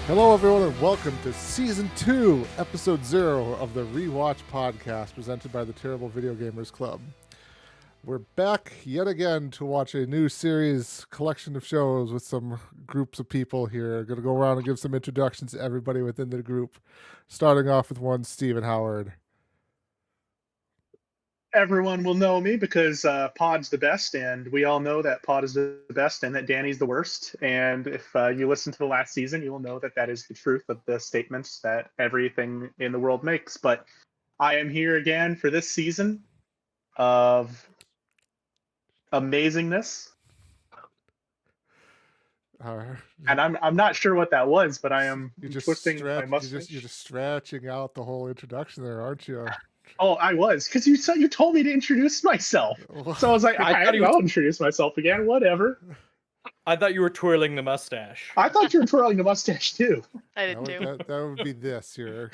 Hello, everyone, and welcome to Season 2, Episode 0 of the Rewatch podcast presented by the Terrible Video Gamers Club. We're back yet again to watch a new series collection of shows with some groups of people here. Going to go around and give some introductions to everybody within the group, starting off with one Stephen Howard. Everyone will know me because Pod's the best, and we all know that Pod is the best and that Danny's the worst. And if you listen to the last season, you will know that that is the truth of the statements that everything in the world makes. But I am here again for this season of amazingness. And I'm not sure what that was, but I am twisting my mustache. You're just stretching out the whole introduction there, aren't you? Oh, I was, because you told me to introduce myself. So I was like, I'll introduce myself again, whatever. I thought you were twirling the mustache. I thought you were twirling the mustache, too. I did too. That would be this here.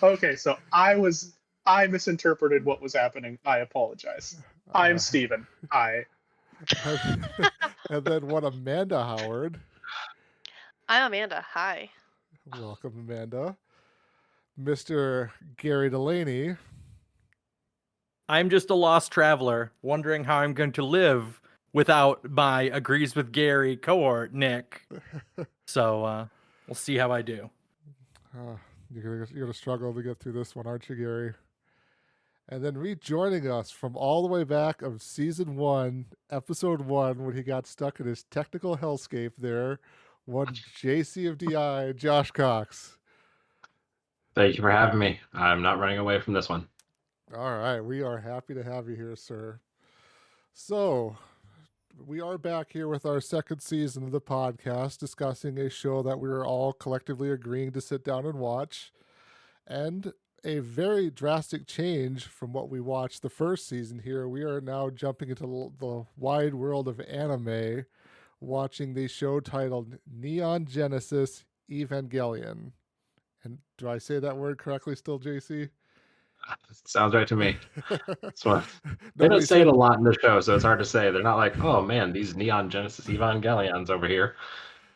Okay, so I misinterpreted what was happening. I apologize. I'm Steven. Hi. And then one Amanda Howard. I'm Amanda. Hi. Welcome, Amanda. Mr. Gary Delaney. I'm just a lost traveler, wondering how I'm going to live without my agrees with Gary cohort, Nick. So we'll see how I do. You're gonna struggle to get through this one, aren't you, Gary? And then rejoining us from all the way back of Season 1, Episode 1, when he got stuck in his technical hellscape there, one JC of DI, Josh Cox. Thank you for having me. I'm not running away from this one. All right. We are happy to have you here, sir. So, we are back here with our second season of the podcast, discussing a show that we are all collectively agreeing to sit down and watch. And a very drastic change from what we watched the first season here. We are now jumping into the wide world of anime, watching the show titled Neon Genesis Evangelion. And do I say that word correctly still, JC? Sounds right to me. They don't say it a lot in the show, so it's hard to say. They're not like, oh man, these Neon Genesis Evangelions over here.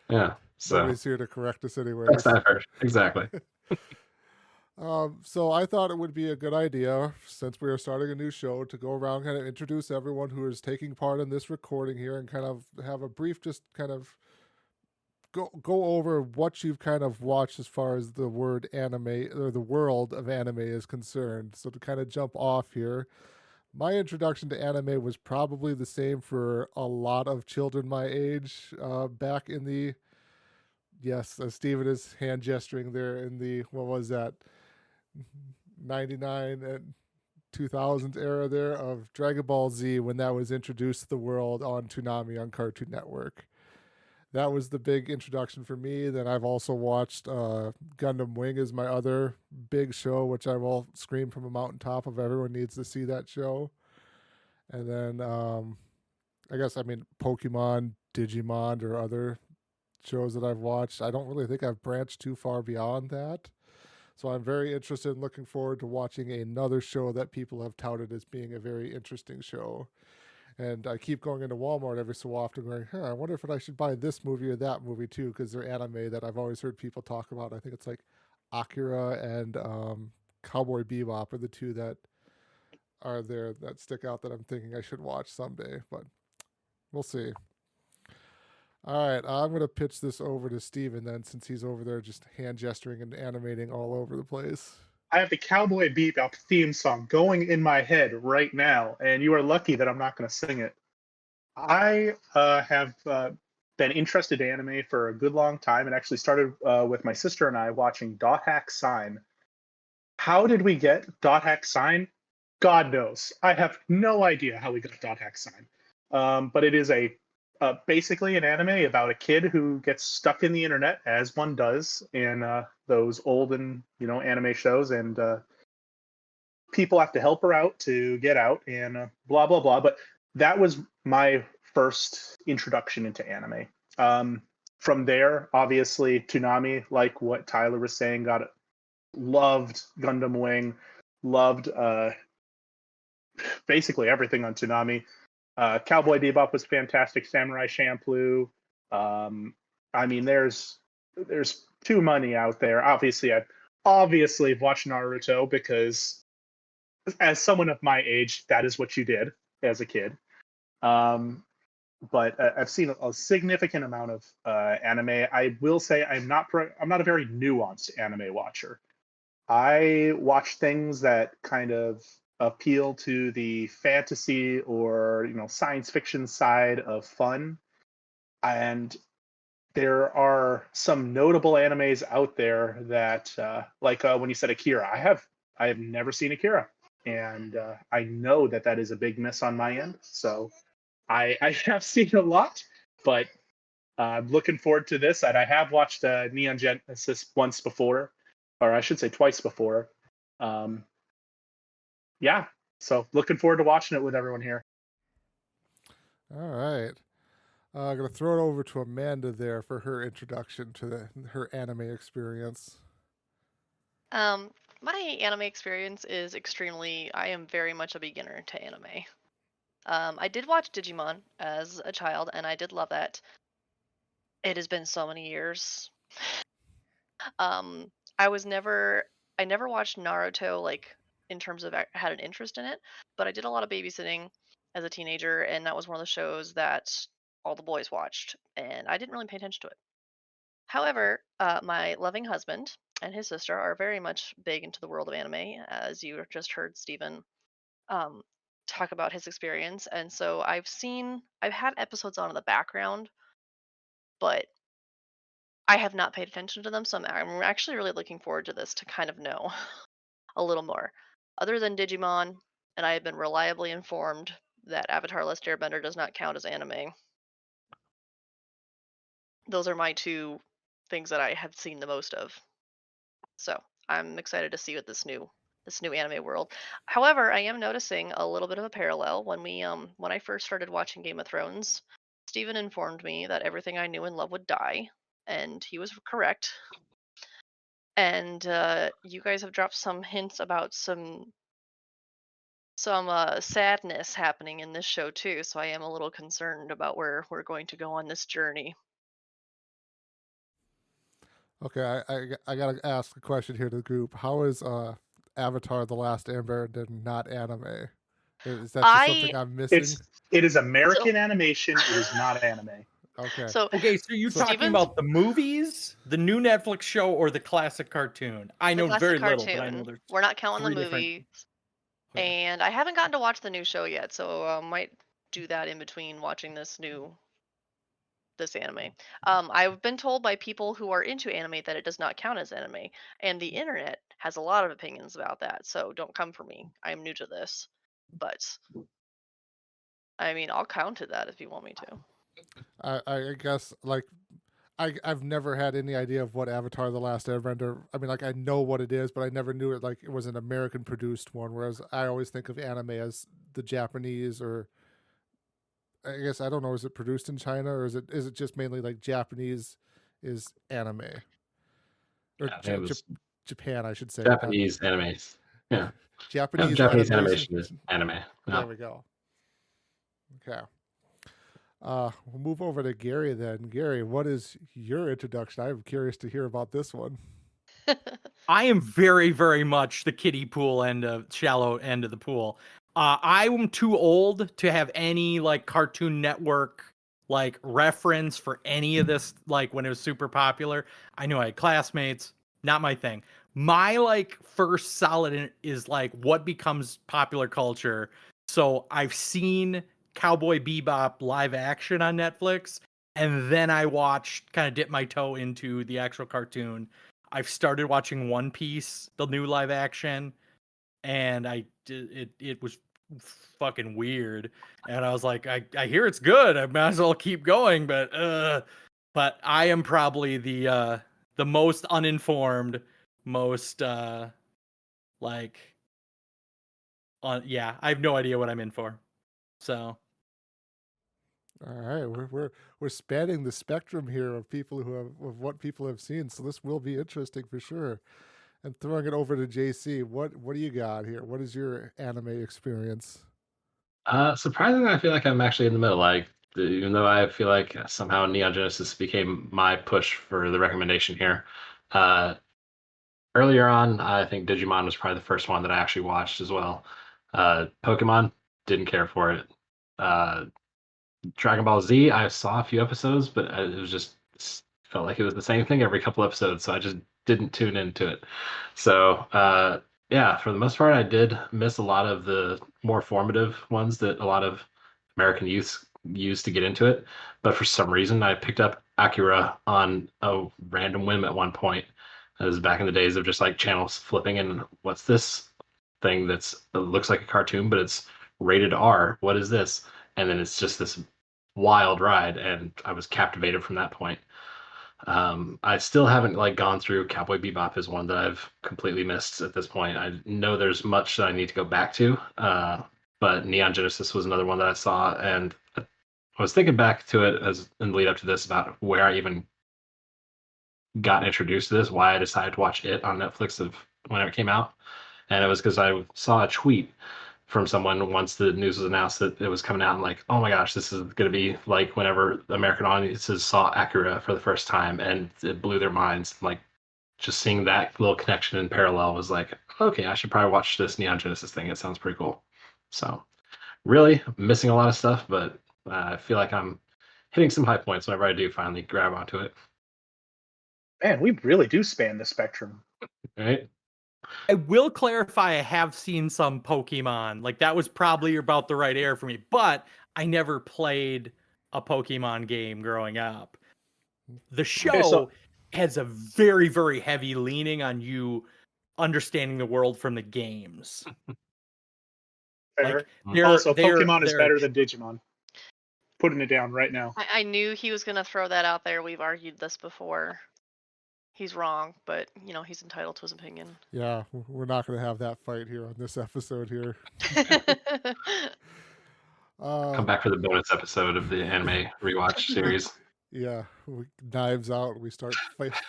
Yeah. So nobody's here to correct us anyway. Exactly. So I thought it would be a good idea, since we are starting a new show, to go around, kind of introduce everyone who is taking part in this recording here and kind of have a brief, just kind of go over what you've kind of watched as far as the word anime or the world of anime is concerned. So to kind of jump off here, my introduction to anime was probably the same for a lot of children my age, back in the, yes, Steven is hand gesturing there in the, what was that, 99 and 2000s era there of Dragon Ball Z, when that was introduced to the world on Toonami on Cartoon Network. That was the big introduction for me. Then I've also watched Gundam Wing is my other big show, which I will scream from a mountaintop of everyone needs to see that show. And then Pokemon, Digimon, or other shows that I've watched. I don't really think I've branched too far beyond that. So I'm very interested and looking forward to watching another show that people have touted as being a very interesting show. And I keep going into Walmart every so often going, I wonder if I should buy this movie or that movie too, because they're anime that I've always heard people talk about. I think it's like Akira and Cowboy Bebop are the two that are there that stick out that I'm thinking I should watch someday, but we'll see. All right, I'm going to pitch this over to Steven then, since he's over there just hand gesturing and animating all over the place. I have the Cowboy Bebop theme song going in my head right now, and you are lucky that I'm not going to sing it. I have been interested in anime for a good long time, and actually started with my sister and I watching Dot Hack Sign. How did we get Dot Hack Sign? God knows. I have no idea how we got Dot Hack Sign. But it is basically an anime about a kid who gets stuck in the internet, as one does in those olden, anime shows, and people have to help her out to get out, and blah blah blah. But that was my first introduction into anime. From there, obviously, Toonami, like what Tyler was saying, loved Gundam Wing, loved basically everything on Toonami. Cowboy Bebop was fantastic. Samurai Champloo, I mean, there's too many out there. Obviously, I've watched Naruto because as someone of my age, that is what you did as a kid. But I've seen a significant amount of anime. I will say I'm not a very nuanced anime watcher. I watch things that kind of appeal to the fantasy or science fiction side of fun, and there are some notable animes out there that like when you said Akira, I have never seen Akira, and I know that is a big miss on my end. So I have seen a lot, but I'm looking forward to this. And I have watched Neon Genesis once before, or I should say twice before. Yeah, so looking forward to watching it with everyone here. All right. I'm going to throw it over to Amanda there for her introduction to her anime experience. My anime experience is I am very much a beginner to anime. I did watch Digimon as a child, and I did love that. It has been so many years. I never watched Naruto, like, in terms of I had an interest in it, but I did a lot of babysitting as a teenager, and that was one of the shows that all the boys watched, and I didn't really pay attention to it. However, my loving husband and his sister are very much big into the world of anime, as you just heard Stephen um, talk about his experience. And so I've had episodes on in the background, but I have not paid attention to them. So I'm actually really looking forward to this to kind of know a little more. Other than Digimon, and I have been reliably informed that Avatar: Last Airbender does not count as anime. Those are my two things that I have seen the most of. So I'm excited to see what this new anime world. However, I am noticing a little bit of a parallel when I first started watching Game of Thrones. Steven informed me that everything I knew and loved would die, and he was correct. And you guys have dropped some hints about some sadness happening in this show too. So I am a little concerned about where we're going to go on this journey. Okay, I gotta ask a question here to the group. How is Avatar: The Last Airbender not anime? Is that just something I'm missing? It is American animation. It is not anime. Okay. So you're talking about the movies, the new Netflix show, or the classic cartoon? I know very little, but I know there's we're not counting the three different- movie. And I haven't gotten to watch the new show yet, so I might do that in between watching this anime. I've been told by people who are into anime that it does not count as anime, and the internet has a lot of opinions about that. So don't come for me. I'm new to this, but I mean, I'll counter that if you want me to. I guess like I've never had any idea of what Avatar: The Last Airbender. I mean, like I know what it is, but I never knew it like it was an American produced one. Whereas I always think of anime as the Japanese, or I guess I don't know. Is it produced in China, or is it just mainly like Japanese is anime, or it was Japan? I should say Japanese anime. Yeah, Japanese animation is anime. Yeah. There we go. Okay. We'll move over to Gary then. Gary, what is your introduction? I'm curious to hear about this one. I am very, very much the kiddie pool shallow end of the pool. I'm too old to have any like Cartoon Network like reference for any of this. Like when it was super popular, I knew I had classmates. Not my thing. My like first solid is like what becomes popular culture. So I've seen Cowboy Bebop live action on Netflix, and then I watched, kind of dip my toe into the actual cartoon. I've started watching One Piece, the new live action, and it was fucking weird. And I was like, I hear it's good. I might as well keep going, but I am probably the most uninformed, most yeah, I have no idea what I'm in for. So all right, we're spanning the spectrum here of people of what people have seen, so this will be interesting for sure. And throwing it over to JC, what do you got here? What is your anime experience? Surprisingly, I feel like I'm actually in the middle. Like even though I feel like somehow Neon Genesis became my push for the recommendation here. Earlier on, I think Digimon was probably the first one that I actually watched as well. Pokemon, didn't care for it. Dragon Ball Z, I saw a few episodes, but it was just felt like it was the same thing every couple episodes, so I just didn't tune into it. So yeah, for the most part, I did miss a lot of the more formative ones that a lot of American youths used to get into it. But for some reason, I picked up Akira on a random whim at one point. It was back in the days of just like channels flipping and what's this thing it looks like a cartoon, but it's rated R. What is this? And then it's just this wild ride, and I was captivated from that point. I still haven't like gone through Cowboy Bebop is one that I've completely missed at this point. I know there's much that I need to go back to, but Neon Genesis was another one that I saw, and I was thinking back to it as in the lead up to this about where I even got introduced to this, why I decided to watch it on Netflix of when it came out, and it was because I saw a tweet from someone once the news was announced that it was coming out, and like, oh my gosh, this is going to be like whenever American audiences saw Akira for the first time, and it blew their minds. Like, just seeing that little connection in parallel was like, okay, I should probably watch this Neon Genesis thing. It sounds pretty cool. So, really missing a lot of stuff, but I feel like I'm hitting some high points whenever I do finally grab onto it. Man, we really do span the spectrum. Right? I will clarify, I have seen some Pokemon. Like, that was probably about the right air for me, but I never played a Pokemon game growing up. The show Okay, so has a very, very heavy leaning on you understanding the world from the games. fair. Like, Also, they're Pokemon is better than Digimon. Putting it down right now. I knew he was gonna throw that out there. We've argued this before. He's wrong, but you know he's entitled to his opinion. Yeah, we're not going to have that fight here on this episode here. Come back for the bonus episode of the anime rewatch series. Yeah, knives out. We start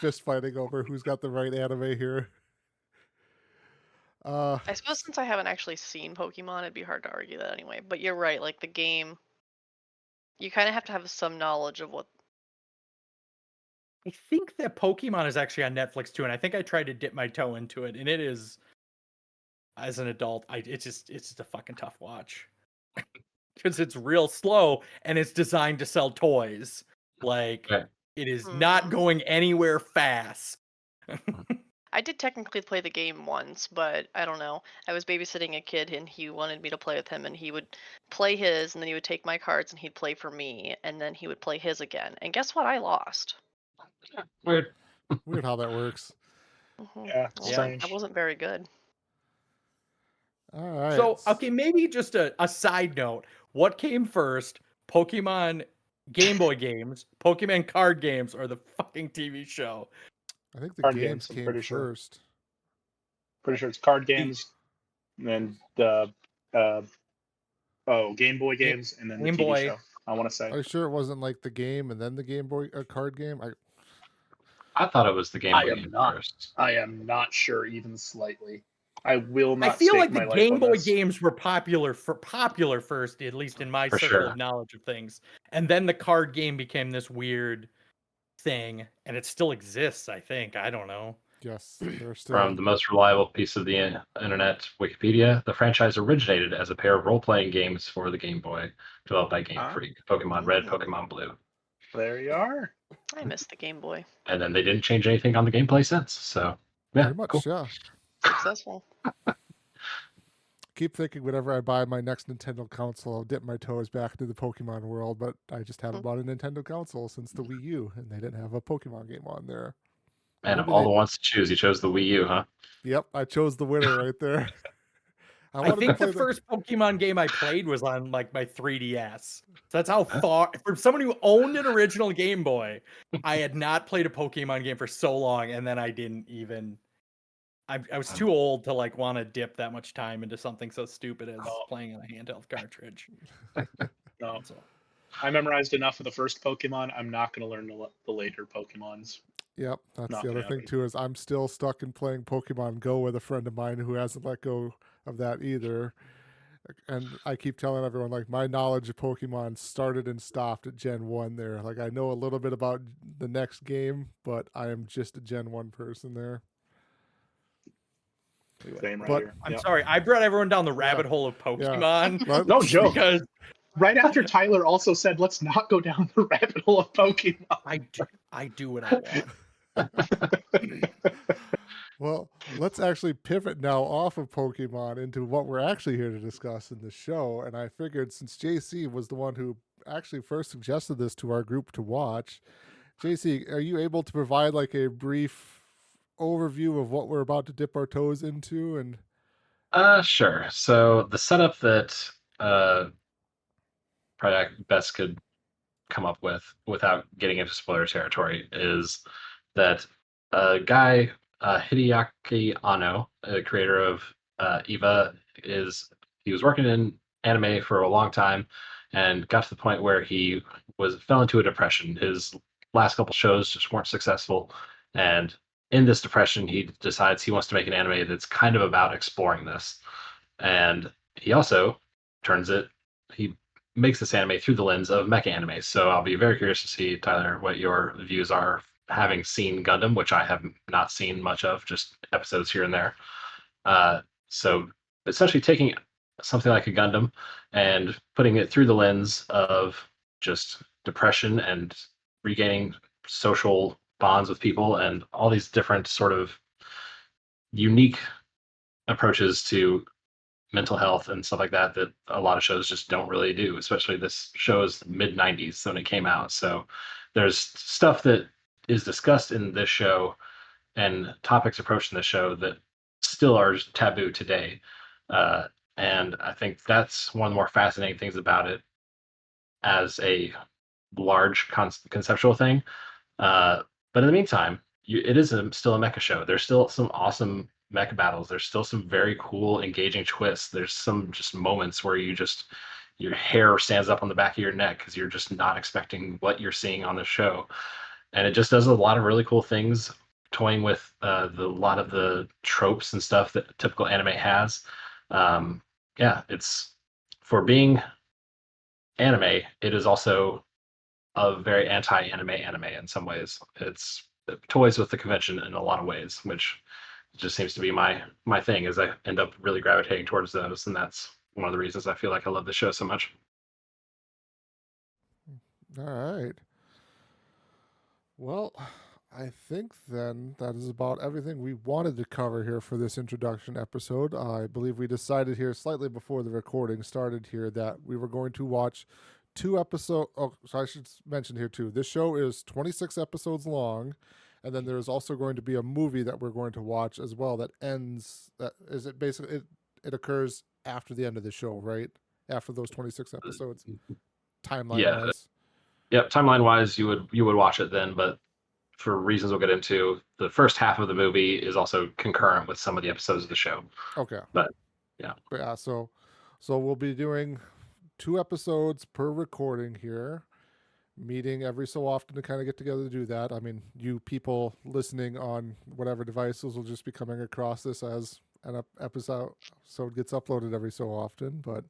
fist fighting over who's got the right anime here. I suppose since I haven't actually seen Pokemon, it'd be hard to argue that anyway. But you're right, like the game, you kind of have to have some knowledge of what. I think that Pokemon is actually on Netflix too, and I think I tried to dip my toe into it, and it is, as an adult, it's just a fucking tough watch because it's real slow and it's designed to sell toys. Like, Okay. it is not going anywhere fast. I did technically play the game once, but I don't know. I was babysitting a kid and he wanted me to play with him, and he would play his, and then he would take my cards and he'd play for me, and then he would play his again. And guess what? I lost. Weird. Weird how that works. Yeah, Well, strange. I wasn't very good. All right. So, okay, maybe just a side note. What came first? Pokemon Game Boy games, Pokemon card games, or the fucking TV show? I think the Card games games, I'm came pretty sure. first. Pretty sure it's card games, and then the Game Boy games, and then the Game TV Boy. show. I want to say. Are you sure it wasn't like the game and then the Game Boy card game? I thought it was the Game I Boy am game not. first. I am not sure even slightly. I will not. I feel stake like my the life Game on Boy this. games were popular first, at least in my For circle sure. of knowledge of things. And then the card game became this weird thing, and it still exists, I think. I don't know. Yes, they're still. From the most reliable piece of the internet, Wikipedia, the franchise originated as a pair of role-playing games for the Game Boy, developed by Game Freak, Pokemon Red, Pokemon Blue. There you are. I missed the Game Boy. And then they didn't change anything on the gameplay since. So, yeah, Pretty much, cool. yeah. Successful. Keep thinking whenever I buy my next Nintendo console, I'll dip my toes back into the Pokemon world, but I just haven't bought a Nintendo console since the Wii U, and they didn't have a Pokemon game on there. And of all the ones to choose, you chose the Wii U, huh? Yep, I chose the winner right there. I think the first Pokemon game I played was on like my 3DS. So that's how far, for someone who owned an original Game Boy, I had not played a Pokemon game for so long, and then I didn't even. I was too old to like want to dip that much time into something so stupid as playing on a handheld cartridge. No. I memorized enough of the first Pokemon. I'm not going to learn the later Pokemons. Yep, that's Not the other gonna thing happen. too, is I'm still stuck in playing Pokemon Go with a friend of mine who hasn't let go of that either. And I keep telling everyone, like, my knowledge of Pokemon started and stopped at Gen 1 there. Like, I know a little bit about the next game, but I am just a Gen 1 person there. Same right But- here. I'm Yep. sorry, I brought everyone down the rabbit hole of Pokemon. Let- No joke. Because Right after Tyler also said, let's not go down the rabbit hole of Pokemon. I do what I want. Well, let's actually pivot now off of Pokemon into what we're actually here to discuss in the show. And I figured since JC was the one who actually first suggested this to our group to watch, JC, are you able to provide like a brief overview of what we're about to dip our toes into? And Sure. So the setup that probably best could come up with without getting into spoiler territory is that a guy, Hideaki Anno, the creator of Eva, he was working in anime for a long time and got to the point where he fell into a depression. His last couple shows just weren't successful, and in this depression, he decides he wants to make an anime that's kind of about exploring this. And he also he makes this anime through the lens of mecha anime. So I'll be very curious to see, Tyler, what your views are, having seen Gundam, which I have not seen much of, just episodes here and there. So essentially taking something like a Gundam and putting it through the lens of just depression and regaining social bonds with people and all these different sort of unique approaches to mental health and stuff like that a lot of shows just don't really do, especially this show is mid 90s when it came out. So there's stuff that is discussed in this show and topics approached in this show that still are taboo today. And I think that's one of the more fascinating things about it as a large conceptual thing. But in the meantime, it is still a mecha show. There's still some awesome mecha battles. There's still some very cool, engaging twists. There's some just moments where your hair stands up on the back of your neck because you're just not expecting what you're seeing on the show. And it just does a lot of really cool things, toying with a lot of the tropes and stuff that typical anime has. It's for being anime, it is also a very anti-anime in some ways. It toys with the convention in a lot of ways, which just seems to be my thing, is I end up really gravitating towards those, and that's one of the reasons I feel like I love the show so much. all right. Well, I think then that is about everything we wanted to cover here for this introduction episode. I believe we decided here slightly before the recording started here that we were going to watch 2 episodes. Oh, so I should mention here too. This show is 26 episodes long, and then there's also going to be a movie that we're going to watch as well that ends. That is it. Basically, it occurs after the end of the show, right? After those 26 episodes, timeline wise. Yep, timeline wise, you would watch it then, but for reasons we'll get into, the first half of the movie is also concurrent with some of the episodes of the show. Okay. But yeah. So we'll be doing 2 episodes per recording here, meeting every so often to kind of get together to do that. I mean, you people listening on whatever devices will just be coming across this as an episode, so it gets uploaded every so often. But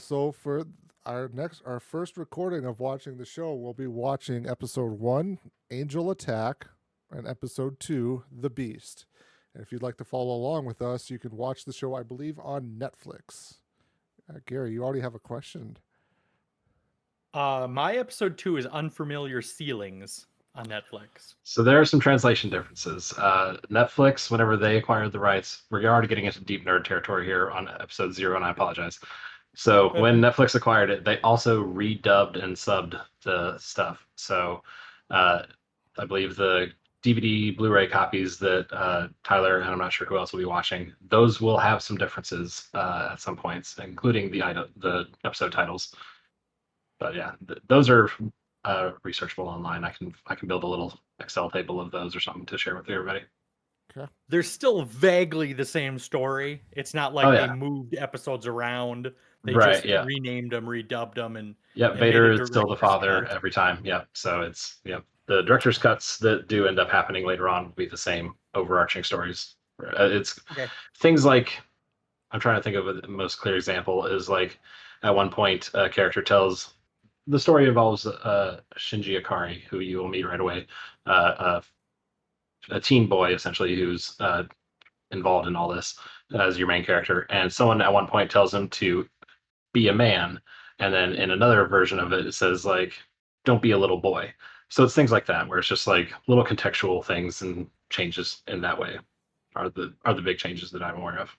so for our first recording of watching the show, we'll be watching episode 1, Angel Attack, and episode 2, The Beast. And if you'd like to follow along with us, you can watch the show, I believe, on Netflix. Gary, you already have a question. My episode 2 is Unfamiliar Ceilings on Netflix. So there are some translation differences. Netflix, whenever they acquired the rights, we're already getting into deep nerd territory here on episode 0, and I apologize. So when Netflix acquired it, they also redubbed and subbed the stuff. So I believe the DVD, Blu-ray copies that Tyler, and I'm not sure who else will be watching, those will have some differences at some points, including the episode titles. But yeah, those are researchable online. I can build a little Excel table of those or something to share with everybody. Okay. They're still vaguely the same story. It's not like they moved episodes around. They just renamed them, redubbed them, and Vader is still the father every time. Yeah, so it's the director's cuts that do end up happening later on will be the same overarching stories. It's things like I'm trying to think of the most clear example is like at one point a character tells the story involves Shinji Ikari, who you will meet right away, a teen boy essentially who's involved in all this as your main character, and someone at one point tells him to be a man, and then in another version of it, it says like, "Don't be a little boy." So it's things like that where it's just like little contextual things and changes in that way are the big changes that I'm aware of.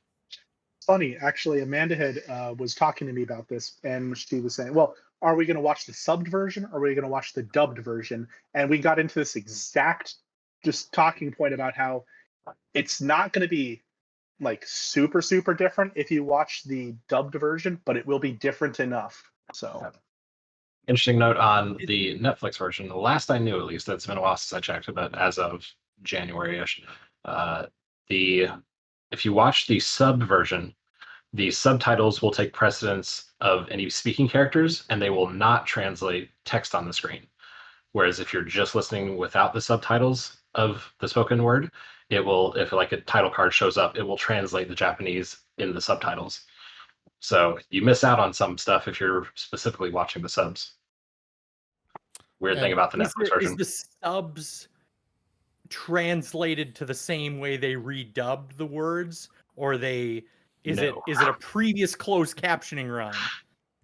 Funny, actually, Amanda had was talking to me about this, and she was saying, "Well, are we going to watch the subbed version, or are we going to watch the dubbed version?" And we got into this exact just talking point about how it's not going to be like super different if you watch the dubbed version, but it will be different enough. So, Interesting note on the Netflix version. The last I knew, at least, it's been a while since I checked, but as of January-ish, if you watch the sub version, the subtitles will take precedence of any speaking characters, and they will not translate text on the screen. Whereas if you're just listening without the subtitles of the spoken word, it will, if like a title card shows up, it will translate the Japanese in the subtitles. So you miss out on some stuff if you're specifically watching the subs. Weird thing about the Netflix version. Is the subs translated to the same way they redubbed the words, or is it a previous closed captioning run?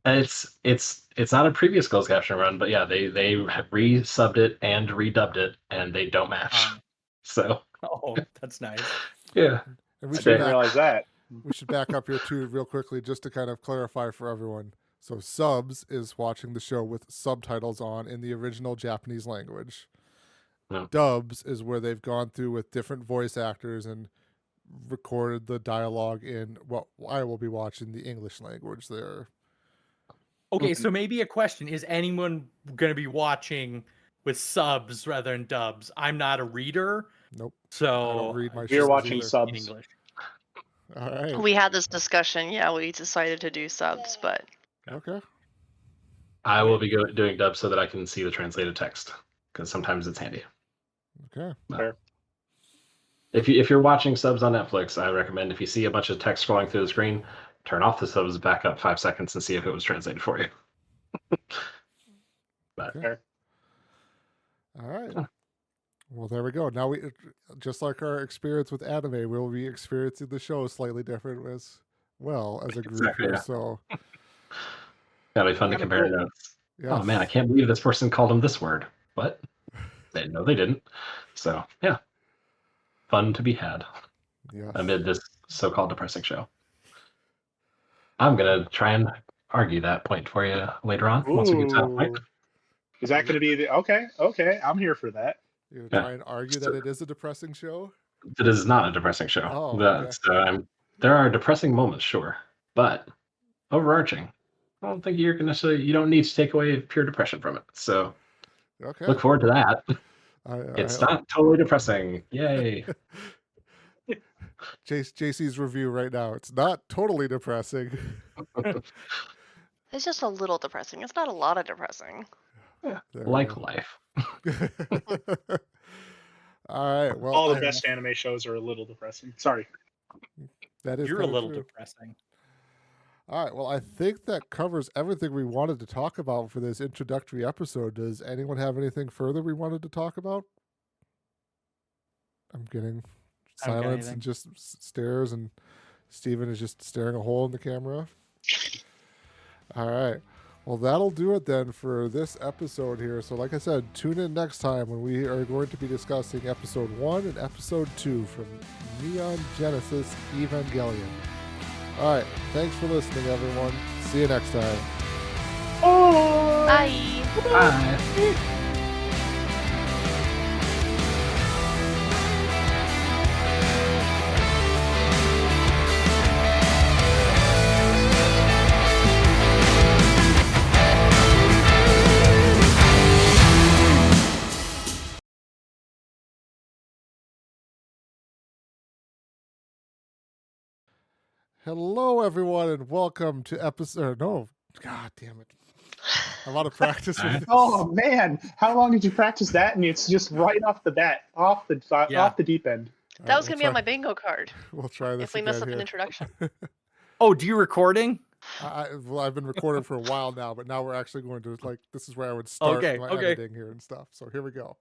It's not a previous closed caption run, but yeah, they re-subbed it and redubbed it, and they don't match. So that's nice. Yeah, and we I didn't realize that. We should back up here too, real quickly, just to kind of clarify for everyone. So subs is watching the show with subtitles on in the original Japanese language. No. Dubs is where they've gone through with different voice actors and recorded the dialogue in what I will be watching the English language there. Okay, so maybe a question: is anyone going to be watching with subs rather than dubs? I'm not a reader. Nope. So I don't read my we're watching either. subs. in English. All right. We had this discussion. Yeah, we decided to do subs, but Okay. I will be doing dub so that I can see the translated text, because sometimes it's handy. Okay. Fair. If you're watching subs on Netflix, I recommend if you see a bunch of text scrolling through the screen, turn off the subs, back up 5 seconds, and see if it was translated for you. But Okay. All right. Well, there we go. Now we, just like our experience with anime, we'll be experiencing the show slightly different as well as a group Exactly, here. yeah. So that'll be fun to compare notes. Oh man, I can't believe this person called him this word. What? No, they didn't. So yeah, fun to be had amid this so-called depressing show. I'm gonna try and argue that point for you later on. Once we get to that point. Is that going to be the okay? I'm here for that. You're gonna try and argue that it is a depressing show? It is not a depressing show. Oh, okay. So there are depressing moments, sure, but overarching, I don't think you're gonna say you don't need to take away pure depression from it. So Okay. look forward to that. It's not totally depressing. Yay. JC's review right now. It's not totally depressing. it's just a little depressing. It's not a lot of depressing. Yeah, like life. All right. Well, all the best anime shows are a little depressing. Sorry. That is You're a little true. depressing. All right. Well, I think that covers everything we wanted to talk about for this introductory episode. Does anyone have anything further we wanted to talk about? I'm getting silence and just stares, and Steven is just staring a hole in the camera. All right. Well, that'll do it then for this episode here. So like I said, tune in next time when we are going to be discussing episode 1 and episode 2 from Neon Genesis Evangelion. All right. Thanks for listening, everyone. See you next time. Bye. Bye. Hello, everyone, and welcome to episode... No, God damn it. I'm out of practice with this. Oh, man. How long did you practice that? And it's just right off the bat, off the deep end. That was going to be on my bingo card. We'll try this if we mess up again an here. introduction. Oh, do you recording? Well, I've been recording for a while now, but now we're actually going to this is where I would start Okay, my okay. editing here and stuff. So here we go.